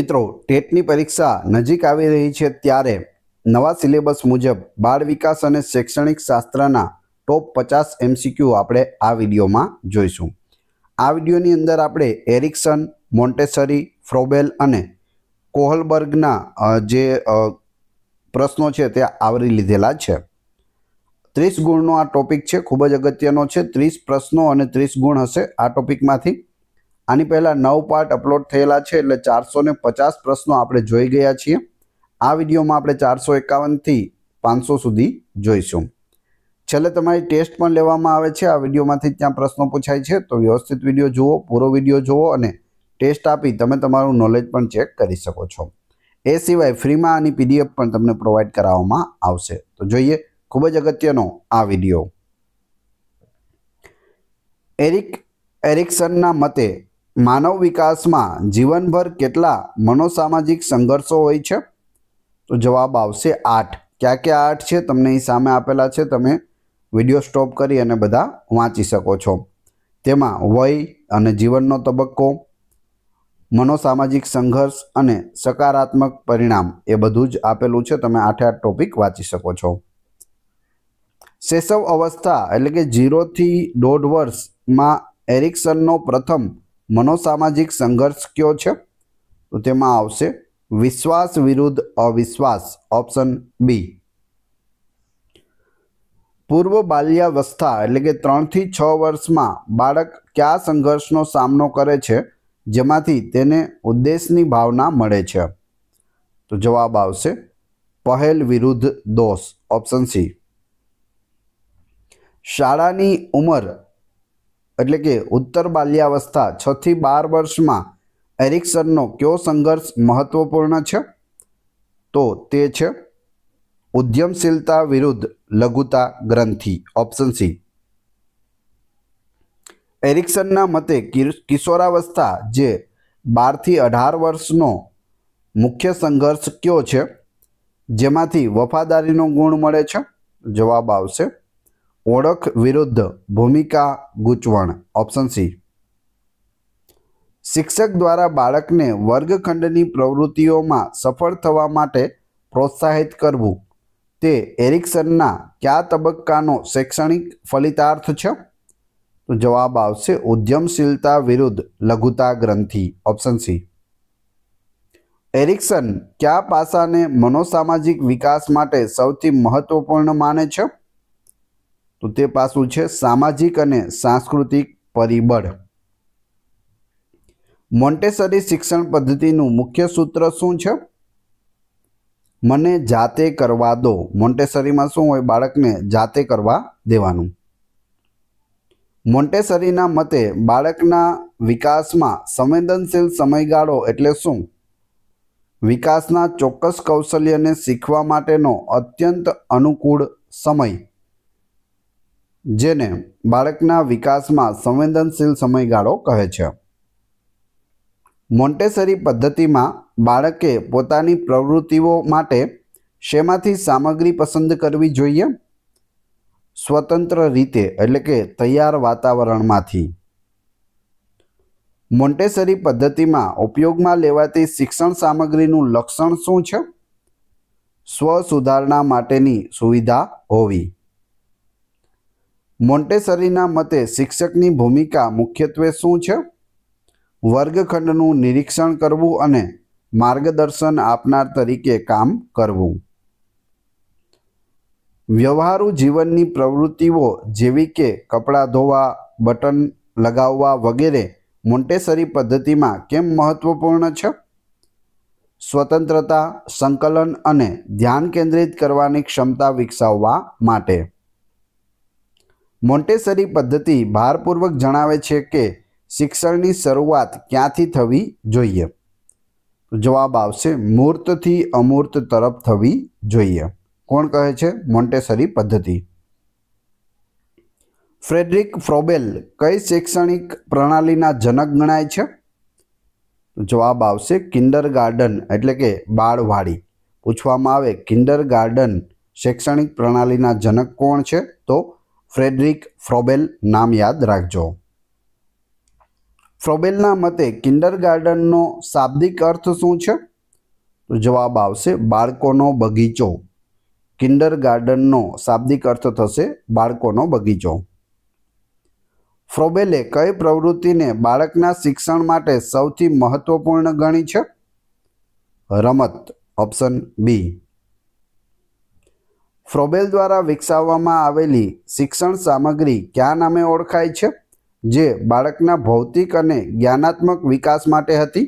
મિત્રો ટેટની પરીક્ષા નજીક આવી રહી છે ત્યારે નવા સિલેબસ મુજબ બાળ વિકાસ અને શૈક્ષણિક શાસ્ત્રના ટોપ 50 એમસીક્યુ આપણે આ વિડીયોમાં જોઈશું। આ વિડીયોની અંદર આપણે એરિક્સન, મોન્ટેસરી, ફ્રોબેલ અને કોહલબર્ગના જે પ્રશ્નો છે તે આવરી લીધેલા છે। 30 ગુણનો આ ટોપિક છે, ખૂબ જ અગત્યનો છે। 30 પ્રશ્નો અને 30 ગુણ હશે આ ટોપિકમાંથી। આની પહેલાં 9 પાર્ટ અપલોડ થયેલા છે, એટલે 450 પ્રશ્નો આપણે જોઈ ગયા છીએ। આ વિડીયોમાં આપણે 451 થી 500 સુધી જોઈશું। છેલ્લે તમારી ટેસ્ટ પણ લેવામાં આવે છે, આ વિડીયોમાંથી ત્યાં પ્રશ્નો પૂછાય છે, તો વ્યવસ્થિત વિડીયો જુઓ, પૂરો વિડીયો જુઓ અને ટેસ્ટ આપી તમે તમારું નોલેજ પણ ચેક કરી શકો છો। એ સિવાય ફ્રીમાં આની પીડીએફ પણ તમને પ્રોવાઈડ કરાવવામાં આવશે। તો જોઈએ ખૂબ જ અગત્યનો આ વિડીયો। એરિક્સનના મતે માનવ વિકાસમાં જીવનભર કેટલા મનોસામાજિક સંઘર્ષો હોય છે? તો જવાબ આવશે 8। ક્યાં ક્યાં 8 છે તમને અહીં સામે આપેલા છે, તમે વિડીયો સ્ટોપ કરી અને બધા વાંચી શકો છો। તેમાં વય અને જીવનનો તબક્કો, મનોસામાજિક સંઘર્ષ અને સકારાત્મક પરિણામ એ બધું જ આપેલું છે, તમે 8 ટોપિક વાંચી શકો છો। શૈશવ અવસ્થા એટલે કે 0 થી 1.5 વર્ષમાં એરિક્સનનો પ્રથમ મનોસામાજિક સંઘર્ષ કયો છે? તો તેમાં આવશે વિશ્વાસ વિરુદ્ધ અવિશ્વાસ, ઓપ્શન બી। પૂર્વ બાલ્યાવસ્થા એટલે કે 3 થી 6 વર્ષમાં બાળક કયા સંઘર્ષનો સામનો કરે છે જેમાંથી તેને ઉદ્દેશની ભાવના મળે છે? તો જવાબ આવશે પહેલ વિરુદ્ધ દોષ, ઓપ્શન સી। શાળાની ઉંમર એટલે કે ઉત્તર બાલ્યાવસ્થા 6 થી 12 વર્ષમાં એરિક્સનનો કયો સંઘર્ષ મહત્વપૂર્ણ છે? તો તે છે ઉદ્યમશીલતા વિરુદ્ધ લઘુતા ગ્રંથિ, ઓપ્શન સી। એરિક્સનના મતે કિશોરાવસ્થા જે 12 થી 18 વર્ષનો મુખ્ય સંઘર્ષ કયો છે જેમાંથી વફાદારીનો ગુણ મળે છે? જવાબ આવશે ઓળખ વિરુદ્ધ ભૂમિકા ગૂંચવણ, ઓપ્શન સી। શિક્ષક દ્વારા બાળકને વર્ગખંડની પ્રવૃત્તિઓમાં સફળ થવા માટે પ્રોત્સાહિત કરવું તે એરિક્સનના કયા તબક્કાનો શૈક્ષણિક ફલિતાર્થ છે? તો જવાબ આવશે ઉદ્યમશીલતા વિરુદ્ધ લઘુતા ગ્રંથિ, ઓપ્શન સી। એરિક્સન કયા પાસાને મનોસામાજિક વિકાસ માટે સૌથી મહત્વપૂર્ણ માને છે? તો તે પાસું છે સામાજિક અને સાંસ્કૃતિક પરિબળ। મોન્ટેસરી શિક્ષણ પદ્ધતિનું મુખ્ય સૂત્ર શું છે? મને જાતે કરવા દો। મોન્ટેસરીમાં શું હોય? બાળકને જાતે કરવા દેવાનું। મોન્ટેસરીના મતે બાળકના વિકાસમાં સંવેદનશીલ સમયગાળો એટલે શું? વિકાસના ચોક્કસ કૌશલ્યને શીખવા માટેનો અત્યંત અનુકૂળ સમય, જેને બાળકના વિકાસમાં સંવેદનશીલ સમયગાળો કહે છે। મોન્ટેસરી પદ્ધતિમાં બાળકે પોતાની પ્રવૃત્તિઓ માટે શેમાંથી સામગ્રી પસંદ કરવી જોઈએ? સ્વતંત્ર રીતે એટલે કે તૈયાર વાતાવરણમાંથી। મોન્ટેસરી પદ્ધતિમાં ઉપયોગમાં લેવાતી શિક્ષણ સામગ્રીનું લક્ષણ શું છે? સ્વ સુધારણા માટેની સુવિધા હોવી। મોન્ટેસરીના મતે શિક્ષકની ભૂમિકા મુખ્યત્વે શું છે? વર્ગખંડનું નિરીક્ષણ કરવું અને માર્ગદર્શન આપનાર તરીકે કામ કરવું। વ્યવહારુ જીવનની પ્રવૃત્તિઓ જેવી કે કપડાં ધોવા, બટન લગાવવા વગેરે મોન્ટેસરી પદ્ધતિમાં કેમ મહત્વપૂર્ણ છે? સ્વતંત્રતા, સંકલન અને ધ્યાન કેન્દ્રિત કરવાની ક્ષમતા વિકસાવવા માટે। મોન્ટેસરી પદ્ધતિ ભારપૂર્વક જણાવે છે કે શિક્ષણની શરૂઆત ક્યાંથી થવી જોઈએ? જવાબ આવશે મૂર્તથી અમૂર્ત તરફ થવી જોઈએ। કોણ કહે છે? મોન્ટેસરી પદ્ધતિ। ફ્રેડરિક ફ્રોબેલ કઈ શૈક્ષણિક પ્રણાલીના જનક ગણાય છે? જવાબ આવશે કિન્ડરગાર્ટન એટલે કે બાળવાડી। પૂછવામાં આવે કિન્ડરગાર્ટન શૈક્ષણિક પ્રણાલીના જનક કોણ છે? તો ફ્રેડરિક ફ્રોબેલ નામ યાદ રાખજો। ફ્રોબેલના મતે કિન્ડરગાર્ટનનો શાબ્દિક અર્થ શું છે? તો જવાબ આવશે બાળકોનો બગીચો. કિન્ડરગાર્ટનનો શાબ્દિક અર્થ થશે બાળકોનો બગીચો. ફ્રોબેલે કઈ પ્રવૃત્તિને બાળકના શિક્ષણ માટે સૌથી મહત્વપૂર્ણ ગણી છે? રમત. Option B. ફ્રોબેલ દ્વારા વિકસાવવામાં આવેલી શિક્ષણ સામગ્રી કયા નામે ઓળખાય છે, જે બાળકના ભૌતિક અને જ્ઞાનાત્મક વિકાસ માટે હતી?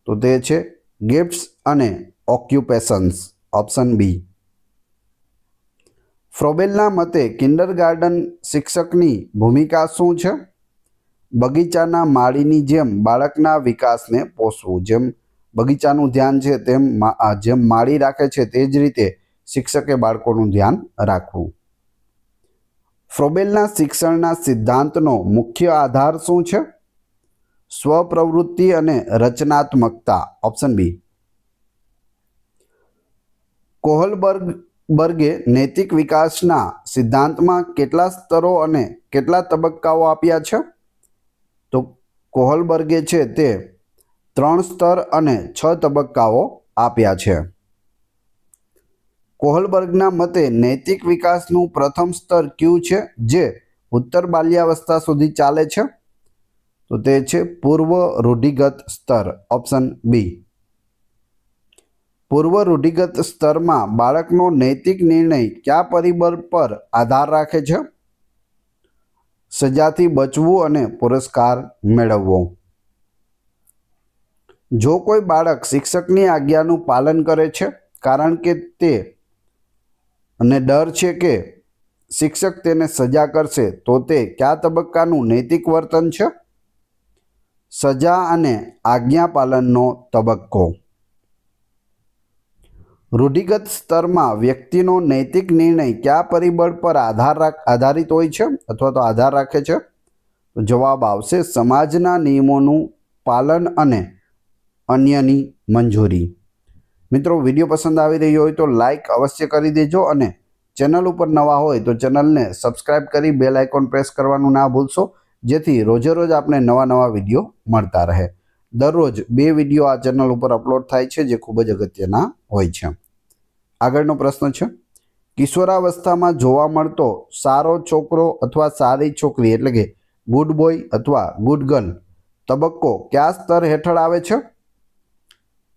તો તે છે ગિફ્ટ્સ અને ઓક્યુપેશન્સ. Option B. ફ્રોબેલના મતે કિન્ડરગાર્ટન શિક્ષકની ભૂમિકા શું છે? બગીચાના માળીની જેમ બાળકના વિકાસને પોષવું. જેમ બગીચાનું ધ્યાન છે જેમ માળી રાખે છે તે જ રીતે શિક્ષકે બાળકોનું ધ્યાન રાખવું. ફ્રોબેલના શિક્ષણના સિદ્ધાંતનો મુખ્ય આધાર શું છે? સ્વપ્રવૃત્તિ અને રચનાત્મકતા. Option B. કોહલબર્ગે નૈતિક વિકાસના સિદ્ધાંતમાં કેટલા સ્તરો અને કેટલા તબક્કાઓ આપ્યા છે? તો કોહલબર્ગે છે તે 3 સ્તર અને 6 તબક્કાઓ આપ્યા છે. કોહલબર્ગના મતે નૈતિક વિકાસનું પ્રથમ સ્તર કયું છે, જે ઉત્તર બાલ્યાવસ્થા સુધી ચાલે છે? તો તે છે પૂર્વ રૂઢિગત સ્તર. Option B. પૂર્વ રૂઢિગત સ્તરમાં બાળકનો નૈતિક નિર્ણય કયા પરિબળ પર આધાર રાખે છે? સજાથી બચવું અને પુરસ્કાર મેળવવો. જો કોઈ બાળક શિક્ષકની આજ્ઞાનું પાલન કરે છે કારણ કે તે અને ડર છે કે શિક્ષક તેને સજા કરશે, તો તે કયા તબક્કાનું નૈતિક વર્તન છે? સજા અને આજ્ઞા પાલનનો તબક્કો. રૂઢિગત સ્તરમાં વ્યક્તિનો નૈતિક નિર્ણય કયા પરિબળ પર આધારિત હોય છે અથવા તો આધાર રાખે છે? તો જવાબ આવશે સમાજના નિયમોનું પાલન અને અન્યની મંજૂરી. મિત્રો, વિડીયો પસંદ આવી રહ્યો હોય તો લાઈક અવશ્ય કરી દેજો અને ચેનલ ઉપર નવા હોય તો ચેનલને સબસ્ક્રાઈબ કરી બેલ આઇકોન પ્રેસ કરવાનું ના ભૂલશો, જેથી રોજે રોજ આપણે નવા વિડીયો મળતા રહે. દરરોજ 2 વિડીયો આ ચેનલ ઉપર અપલોડ થાય છે, જે ખૂબ જ અગત્યના હોય છે. આગળનો પ્રશ્ન છે, કિશોરાવસ્થામાં જોવા મળતો સારો છોકરો અથવા સારી છોકરી એટલે કે ગુડ બોય અથવા ગુડ ગર્લ તબક્કો કયા સ્તર હેઠળ આવે છે?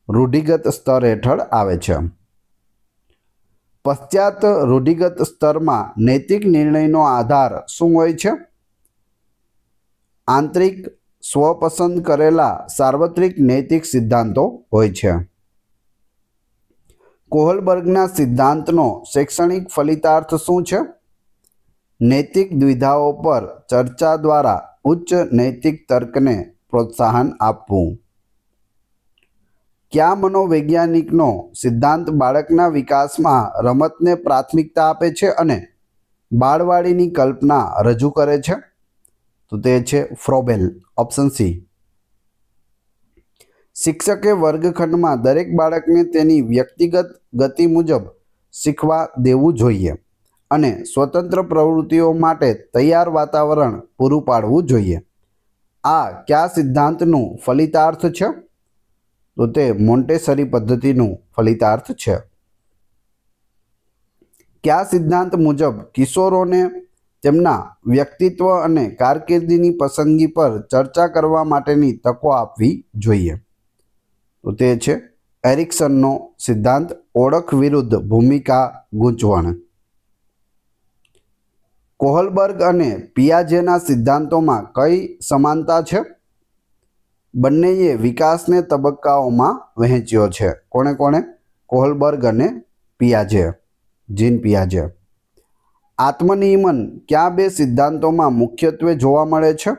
રૂઢિગત સ્તર હેઠળ આવે છે. પશ્ચાત રૂઢિગત સ્તરમાં નૈતિક નિર્ણયનો આધાર શું હોય છે? આંતરિક સ્વપસંદ કરેલા સાર્વત્રિક નૈતિક સિદ્ધાંતો હોય છે. કોહલબર્ગના સિદ્ધાંતનો શૈક્ષણિક ફલિતાર્થ શું છે? નૈતિક દ્વિધાઓ પર ચર્ચા દ્વારા ઉચ્ચ નૈતિક તર્કને પ્રોત્સાહન આપવું. કયા મનોવૈજ્ઞાનિકનો સિદ્ધાંત બાળકના વિકાસમાં રમતને પ્રાથમિકતા આપે છે અને બાળવાડીની કલ્પના રજૂ કરે છે? તો તે છે ફ્રોબેલ. Option C. શિક્ષકે વર્ગખંડમાં દરેક બાળકને તેની વ્યક્તિગત ગતિ મુજબ શીખવા દેવું જોઈએ અને સ્વતંત્ર પ્રવૃત્તિઓ માટે તૈયાર વાતાવરણ પૂરું પાડવું જોઈએ. આ કયા સિદ્ધાંતનું ફલિતાર્થ છે? તો તે મોન્ટેસરી પદ્ધતિનું ફલિતાર્થ છે. કયા સિદ્ધાંત મુજબ કિશોરોને તેમના વ્યક્તિત્વ અને કારકિર્દીની પસંદગી પર ચર્ચા કરવા માટેની તકો આપવી જોઈએ? તો તે છે એરિક્સનનો સિદ્ધાંત, ઓળખ વિરુદ્ધ ભૂમિકા ગૂંચવણ. કોહલબર્ગ અને પિયાજેના સિદ્ધાંતોમાં કઈ સમાનતા છે? બંનેએ વિકાસને તબક્કાઓમાં વહેંચ્યો છે. કોણે? કોહલબર્ગ અને પિયાજે, જીન પિયાજે. આત્મનિયમન કયા 2 સિદ્ધાંતોમાં મુખ્યત્વે જોવા મળે છે?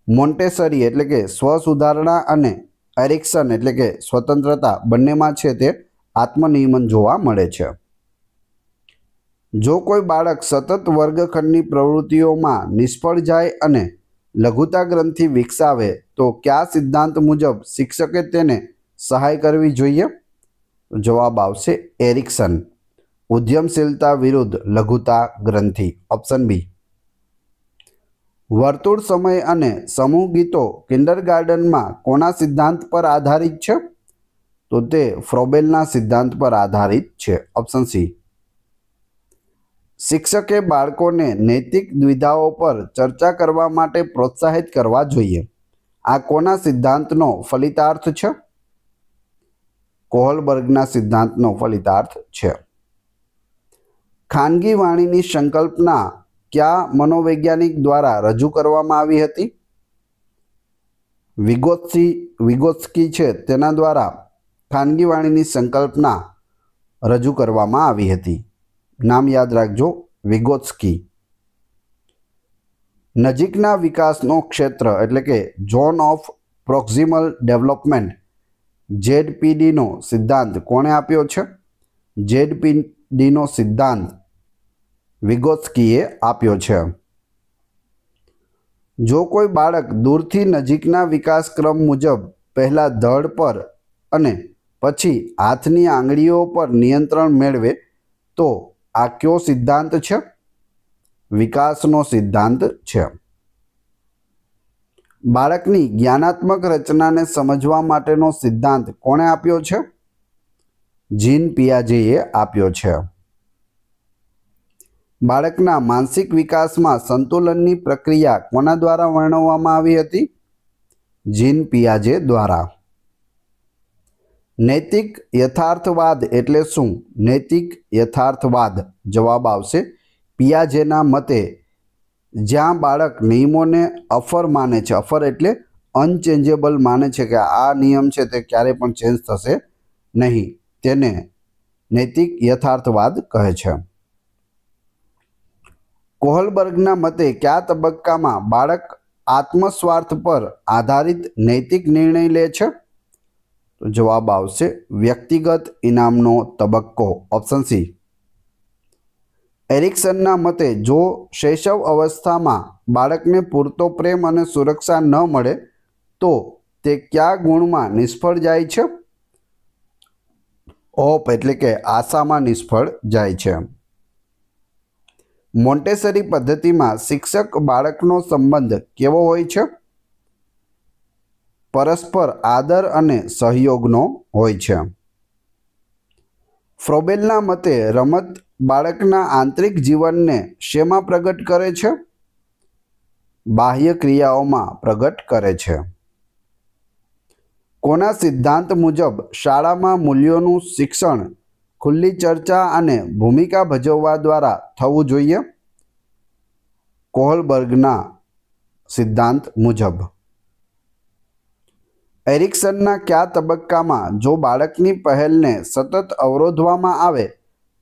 મોન્ટેસરી એટલે કે સ્વસુધારણા અને એરિક્સન એટલે કે સ્વતંત્રતા, બંનેમાં છે તે આત્મનિયમન જોવા મળે છે. જો કોઈ બાળક સતત વર્ગખંડની પ્રવૃત્તિઓમાં નિષ્ફળ જાય અને લઘુતા ગ્રંથિ વિકસાવે તો કયા સિદ્ધાંત મુજબ શિક્ષકે તેને સહાય કરવી જોઈએ? જવાબ આવશે એરિક્સન, ઉદ્યમશીલતા વિરુદ્ધ લઘુતા ગ્રંથિ. Option B. વર્તુળ સમય અને સમૂહ ગીતો કિન્ડરગાર્ટનમાં કોના સિદ્ધાંત પર આધારિત છે? તો તે ફ્રોબેલના સિદ્ધાંત પર આધારિત છે. Option C. શિક્ષકે બાળકોને નૈતિક દ્વિધાઓ પર ચર્ચા કરવા માટે પ્રોત્સાહિત કરવા જોઈએ. આ કોના સિદ્ધાંતનો ફલિતાર્થ છે? કોહલબર્ગના સિદ્ધાંતનો ફલિતાર્થ છે. ખાનગી વાણીની સંકલ્પના કયા મનોવૈજ્ઞાનિક દ્વારા રજૂ કરવામાં આવી હતી? વિગોત્સ્કી છે તેના દ્વારા ખાનગી વાણીની સંકલ્પના રજૂ કરવામાં આવી હતી. નામ યાદ રાખજો, વિગોત્સ્કી. નજીકના વિકાસનો ક્ષેત્ર એટલે કે ઝોન ઓફ પ્રોક્સિમલ ડેવલપમેન્ટ ZPDનો સિદ્ધાંત કોણે આપ્યો છે? ZPDનો સિદ્ધાંત વિગોત્સ્કીએ આપ્યો છે. જો કોઈ બાળક દૂરથી નજીકના વિકાસક્રમ મુજબ પહેલા ધડ પર અને પછી હાથની આંગળીઓ પર નિયંત્રણ મેળવે તો આ કયો સિદ્ધાંત છે? વિકાસનો સિદ્ધાંત છે. બાળકની જ્ઞાનાત્મક રચનાને સમજવા માટેનો સિદ્ધાંત કોણે આપ્યો છે? જીન પિયાજેએ આપ્યો છે. બાળકના માનસિક વિકાસમાં સંતુલનની પ્રક્રિયા કોના દ્વારા વર્ણવવામાં આવી હતી? જીન પિયાજે દ્વારા. નૈતિક યથાર્થવાદ એટલે શું? નૈતિક યથાર્થવાદ જવાબ આવશે પિયાજેના મતે જ્યાં બાળક નિયમોને અફર માને છે, અફર એટલે અનચેન્જેબલ માને છે કે આ નિયમ છે તે ક્યારે પણ ચેન્જ થશે નહીં, તેને નૈતિક યથાર્થવાદ કહે છે. કોહલબર્ગના મતે કયા તબક્કામાં બાળક આત્મસ્વાર્થ પર આધારિત નૈતિક નિર્ણય લે છે? તો જવાબ આવશે વ્યક્તિગત ઇનામનો તબક્કો. Option C. એરિક્સનના મતે જો શૈશવ અવસ્થામાં બાળકને પૂરતો પ્રેમ અને સુરક્ષા ન મળે તો તે કયા ગુણમાં નિષ્ફળ જાય છે? હોપ એટલે કે આશામાં નિષ્ફળ જાય છે. મોન્ટેસરી પદ્ધતિમાં શિક્ષક બાળકનો સંબંધ કેવો હોય છે? પરસ્પર આદર અને સહયોગનો હોય છે. ફ્રોબેલના મતે રમત બાળકના આંતરિક જીવનને શેમાં પ્રગટ કરે છે? બાહ્ય ક્રિયાઓમાં પ્રગટ કરે છે. કોના સિદ્ધાંત મુજબ શાળામાં મૂલ્યોનું શિક્ષણ ખુલ્લી ચર્ચા અને ભૂમિકા ભજવવા દ્વારા થવું જોઈએ? કોહલબર્ગના સિદ્ધાંત મુજબ. એરિક્સનના કયા તબક્કામાં જો બાળકની પહેલને સતત અવરોધવામાં આવે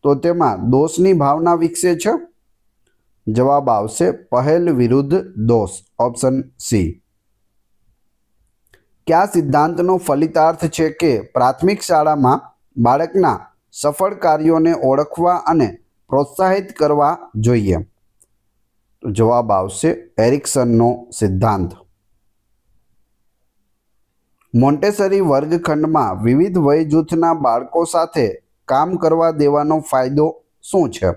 તો તેમાં દોષની ભાવના વિકસે છે? જવાબ આવશે પહેલ વિરુદ્ધ દોષ. Option C. કયા સિદ્ધાંતનો ફલિતાર્થ છે કે પ્રાથમિક શાળામાં બાળકના સફળ કાર્યોને ઓળખવા અને પ્રોત્સાહિત કરવા જોઈએ? જવાબ આવશે એરિક્સનનો સિદ્ધાંત. મોન્ટેસરી વર્ગખંડમાં વિવિધ વય જૂથના બાળકો સાથે કામ કરવા દેવાનો ફાયદો શું છે?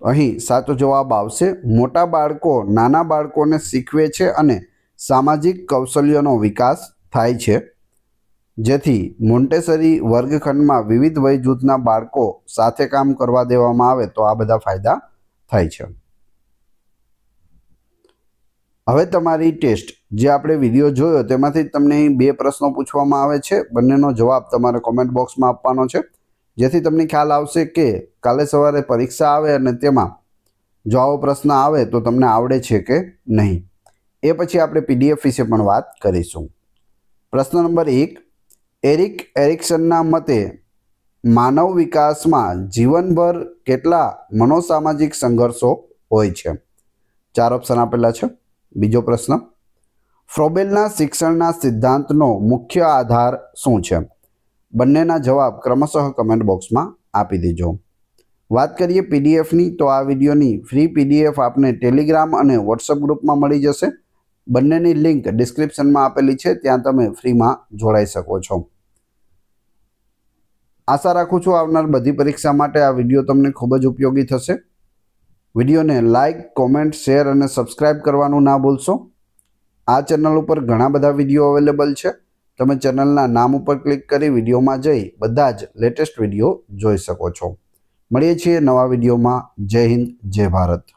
અહીં સાચો જવાબ આવશે મોટા બાળકો નાના બાળકોને શીખવે છે અને સામાજિક કૌશલ્યોનો વિકાસ થાય છે. જેથી મોન્ટેસરી વર્ગખંડમાં વિવિધ વય જૂથના બાળકો સાથે કામ કરવા દેવામાં આવે તો આ બધા ફાયદા થાય છે. હવે તમારી ટેસ્ટ જે આપણે વિડીયો જોયો તેમાંથી તમને 2 પ્રશ્નો પૂછવામાં આવે છે. બંનેનો જવાબ તમારે કોમેન્ટ બોક્સમાં આપવાનો છે જેથી તમને ખ્યાલ આવશે કે કાલે સવારે પરીક્ષા આવે અને તેમાં જો આવો પ્રશ્ન આવે તો તમને આવડે છે કે નહીં. એ પછી આપણે PDF વિશે પણ વાત કરીશું. પ્રશ્ન નંબર 1. એરિક એરિક્સનના મતે માનવ વિકાસમાં જીવનભર કેટલા મનોસામાજિક સંઘર્ષો હોય છે? 4 ઓપ્શન આપેલા છે. બીજો પ્રશ્ન. ફ્રોબેલના શિક્ષણના સિદ્ધાંતનો મુખ્ય આધાર શું છે? બંનેના જવાબ ક્રમશઃ કમેન્ટ બોક્સમાં આપી દેજો. વાત કરીએ PDFની તો આ વિડીયોની ફ્રી PDF આપને ટેલિગ્રામ અને વોટ્સઅપ ગ્રુપમાં મળી જશે. બંનેની લિંક ડિસ્ક્રિપ્શનમાં આપેલી છે, ત્યાં તમે ફ્રીમાં જોડાઈ શકો છો. આશા રાખું છું આવનાર બધી પરીક્ષા માટે આ વિડીયો તમને ખૂબ જ ઉપયોગી થશે. વિડીયોને લાઇક, કોમેન્ટ, શેર અને સબસ્ક્રાઇબ કરવાનું ના ભૂલશો. આ ચેનલ ઉપર ઘણા બધા વિડીયો અવેલેબલ છે. તમે ચેનલના નામ ઉપર ક્લિક કરી વિડીયોમાં જઈ બધા જ લેટેસ્ટ વિડીયો જોઈ શકો છો. મળીએ છીએ નવા વિડીયોમાં. જય હિન્દ, જય ભારત.